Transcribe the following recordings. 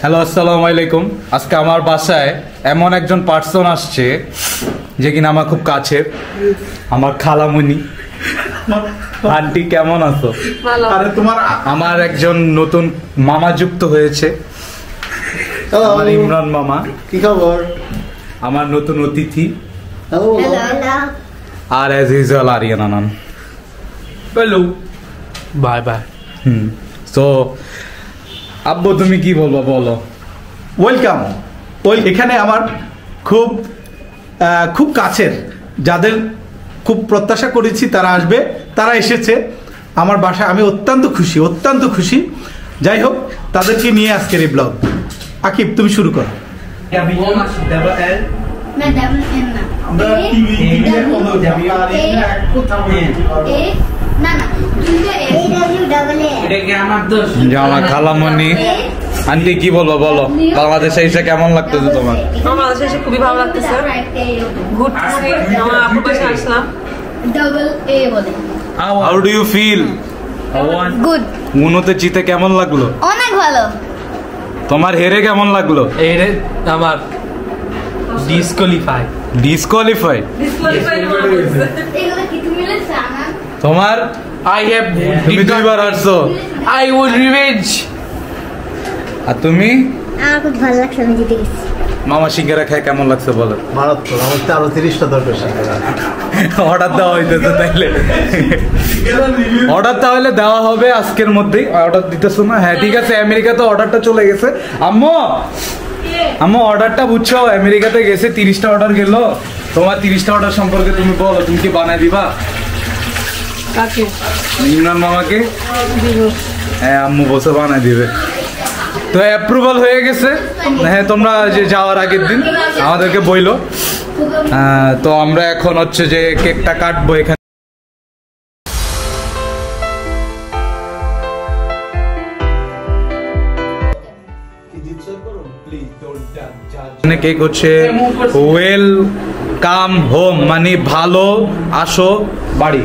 Hello, আসসালামু আলাইকুম। আজকে আমার বাসায় এমন একজন পার্সন আসছে যে কিনা আমার খুব কাছের, আমার খালামুনি। আন্টি কেমন আছো? আমার একজন নতুন মামা যুক্ত হয়েছে, আমার ইমরান মামা। কি খবর? আমার নতুন অতিথি হ্যালো। আর as usual Ariyan Anan. Hello, bye bye. তো আব্বু তুমি কি বলবো বলো? ওয়েলকাম। এখানে আমার খুব খুব কাছের, যাদের খুব প্রত্যাশা করেছি তারা আসবে, তারা এসেছে আমার বাসায়। আমি অত্যন্ত খুশি। যাই হোক, তাদেরকে নিয়ে আজকের এই ব্লগ। আকিব, তুমি শুরু করো। আমার খালামণি। আন্টি কি বলবো বলো, বাংলাদেশে এসে কেমন লাগতেছে তোমার? বাংলাদেশে এসে খুবই ভালো লাগতেছে, ঘুরতেছি, আমার আপুর বাসায় আসলাম। How do you feel? Good. উনোতে জিতে কেমন লাগলো? অনেক ভালো। তোমার হেরে কেমন লাগলো? এইরে আমার ডিসকোয়ালিফাই। ডিসকোয়ালিফাই? এগুলো কি তুমি জানা? তোমার আই হ্যাভ তুমি দুইবার হারছো। I will revenge. আর তুমি? আমার খুব ভালো লাগছে, আমি জিতে গেছি। মামা সিঙ্গারা খায় কেমন লাগছে বলো? মারাত্মক। আমার তো আরো 30টা দরকার। অর্ডার দেওয়া হইতেছে তাইলে? অর্ডার তাহলে দেওয়া হবে আজকের মধ্যেই। অর্ডার দিতেছো না? হ্যাঁ ঠিক আছে, আমেরিকাতে অর্ডারটা চলে গেছে। আম্মু অর্ডারটা বুঝছো, আমেরিকাতে গেছে, 30টা অর্ডার গেল। তোমার 30টা অর্ডার সম্পর্কে তুমি বলো, তুমি কি বানায় দিবা? কাকে? ইমরান মামাকে। হ্যাঁ, আম্মু বসে বানায় দিবে। তো অ্যাপ্রুভাল হয়ে গেছে। হ্যাঁ, তোমরা যে যাওয়ার আগের দিন আমাদেরকে বইলো। তো আমরা এখন হচ্ছে যে কেকটা কাটবো এখানে। কেক হচ্ছে ওয়েল কাম হোম, মানে ভালো আসো বাড়ি।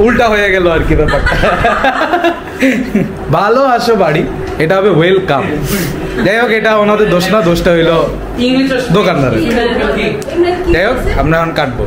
উল্টা হয়ে গেল আর কি ব্যাপারটা। ভালো আসো বাড়ি, এটা হবে ওয়েলকাম। যাই হোক, এটা ওনাদের দোষ না, দোষটা হইলো দোকানদারের। যাই হোক, আমরা এখন কাটবো।